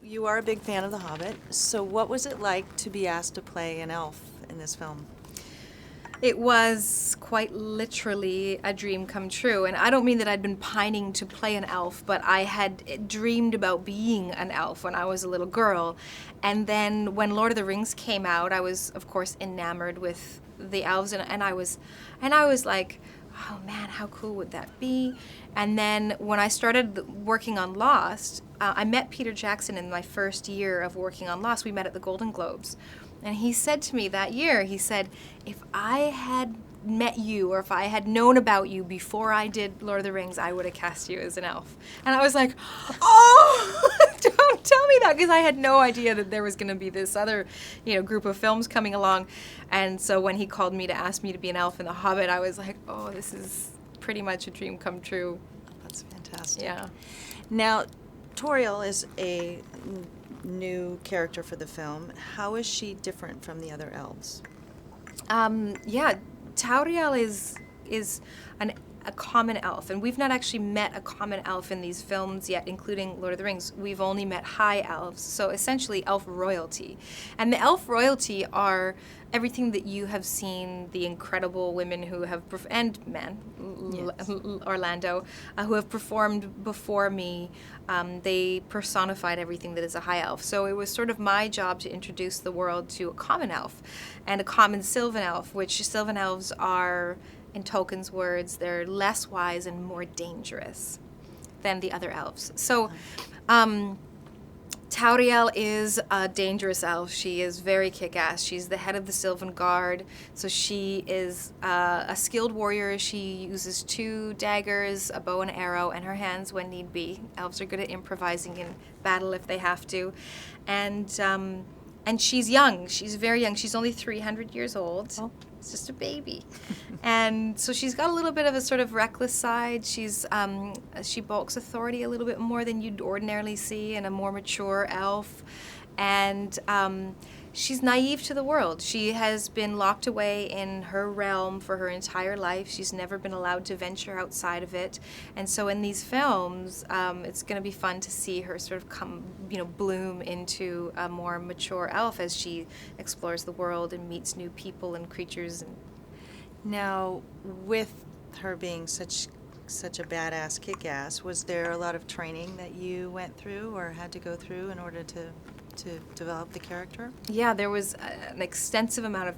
you are a big fan of The Hobbit. So what was it like to be asked to play an elf in this film? It was quite literally a dream come true. And I don't mean that I'd been pining to play an elf, but I had dreamed about being an elf when I was a little girl. And then when Lord of the Rings came out, I was, of course, enamored with the elves. And I was like, oh man, how cool would that be? And then when I started working on Lost, I met Peter Jackson in my first year of working on Lost. We met at the Golden Globes. And he said to me that year, he said, if I had met you or if I had known about you before I did Lord of the Rings, I would have cast you as an elf. And I was like, oh, don't tell me that, because I had no idea that there was going to be this other, group of films coming along. And so when he called me to ask me to be an elf in The Hobbit, I was like, oh, this is pretty much a dream come true. That's fantastic. Yeah. Now, Tauriel is a new character for the film. How is she different from the other elves? Tauriel is a common elf, and we've not actually met a common elf in these films yet, including Lord of the Rings. We've only met high elves, so essentially elf royalty. And the elf royalty are everything that you have seen the incredible women who have, and men, yes. Orlando, who have performed before me. They personified everything that is a high elf. So it was sort of my job to introduce the world to a common elf and a common sylvan elf, which sylvan elves are, in Tolkien's words, they're less wise and more dangerous than the other elves. So Tauriel is a dangerous elf. She is very kick-ass. She's the head of the Sylvan Guard, so she is a skilled warrior. She uses 2 daggers, a bow and arrow, and her hands when need be. Elves are good at improvising in battle if they have to. And she's young. She's very young. She's only 300 years old. Oh. It's just a baby. And so she's got a little bit of a sort of reckless side. She bulks authority a little bit more than you'd ordinarily see in a more mature elf. And she's naive to the world. She has been locked away in her realm for her entire life. She's never been allowed to venture outside of it. And so in these films, it's going to be fun to see her sort of bloom into a more mature elf as she explores the world and meets new people and creatures. Now, with her being such a badass kick-ass, was there a lot of training that you went through or had to go through in order to develop the character? Yeah, there was an extensive amount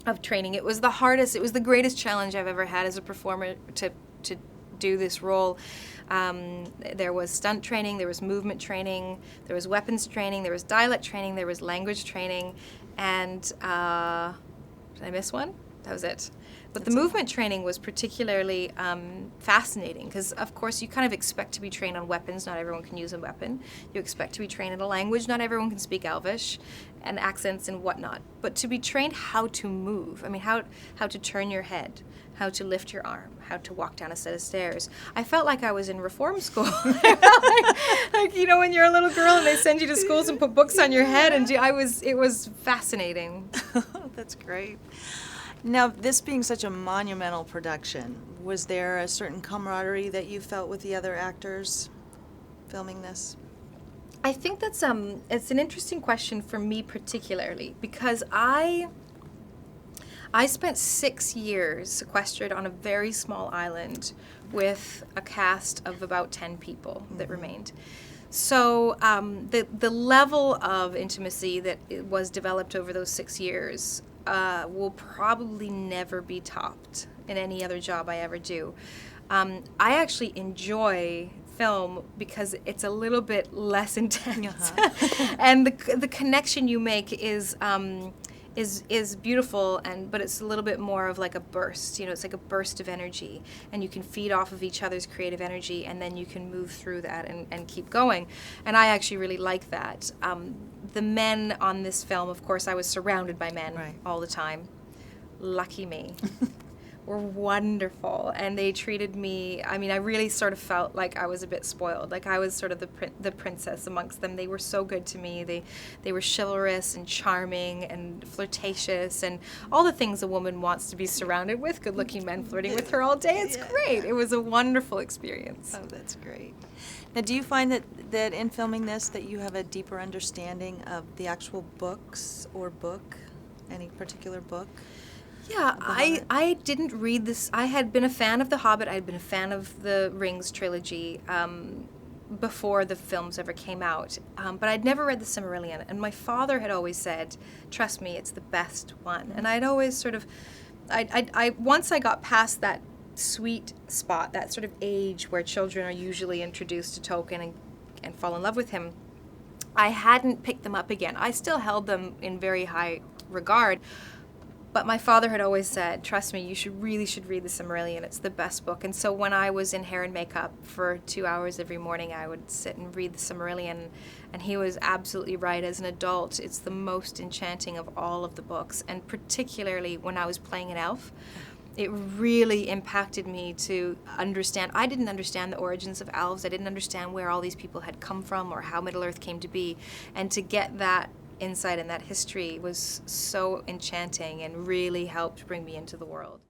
of training. It was the hardest, it was the greatest challenge I've ever had as a performer to do this role. There was stunt training, there was movement training, there was weapons training, there was dialect training, there was language training, and did I miss one? That was it. But the movement training was particularly fascinating because, of course, you kind of expect to be trained on weapons. Not everyone can use a weapon. You expect to be trained in a language. Not everyone can speak Elvish and accents and whatnot. But to be trained how to move, how to turn your head, how to lift your arm, how to walk down a set of stairs. I felt like I was in reform school. like when you're a little girl and they send you to schools and put books on your head. And it was fascinating. That's great. Now, this being such a monumental production, was there a certain camaraderie that you felt with the other actors filming this? I think that's it's an interesting question for me particularly because I spent 6 years sequestered on a very small island with a cast of about 10 people that remained. So the level of intimacy that was developed over those 6 years will probably never be topped in any other job I ever do. I actually enjoy film because it's a little bit less intense, and the connection you make is beautiful, but it's a little bit more of like a burst. It's like a burst of energy, and you can feed off of each other's creative energy, and then you can move through that and keep going. And I actually really like that. The men on this film, of course, I was surrounded by men all the time. Lucky me. Were wonderful, and they treated me, I really sort of felt like I was a bit spoiled, like I was sort of the princess amongst them. They were so good to me. They were chivalrous and charming and flirtatious and all the things a woman wants to be surrounded with, good-looking men flirting with her all day. It's great. It was a wonderful experience. Oh, that's great. Now, do you find that in filming this that you have a deeper understanding of the actual books or book, any particular book? Yeah, The Hobbit? I didn't read this. I had been a fan of The Hobbit. I had been a fan of the Rings trilogy before the films ever came out. But I'd never read the Silmarillion. And my father had always said, trust me, it's the best one. And I'd always sort of, once I got past that sweet spot, that sort of age where children are usually introduced to Tolkien and fall in love with him, I hadn't picked them up again. I still held them in very high regard. But my father had always said, trust me, you really should read the Silmarillion. It's the best book. And so when I was in hair and makeup for 2 hours every morning, I would sit and read the Silmarillion. And he was absolutely right. As an adult, it's the most enchanting of all of the books. And particularly when I was playing an elf, it really impacted me to understand. I didn't understand the origins of elves. I didn't understand where all these people had come from or how Middle-earth came to be. And to get that insight and that history was so enchanting and really helped bring me into the world.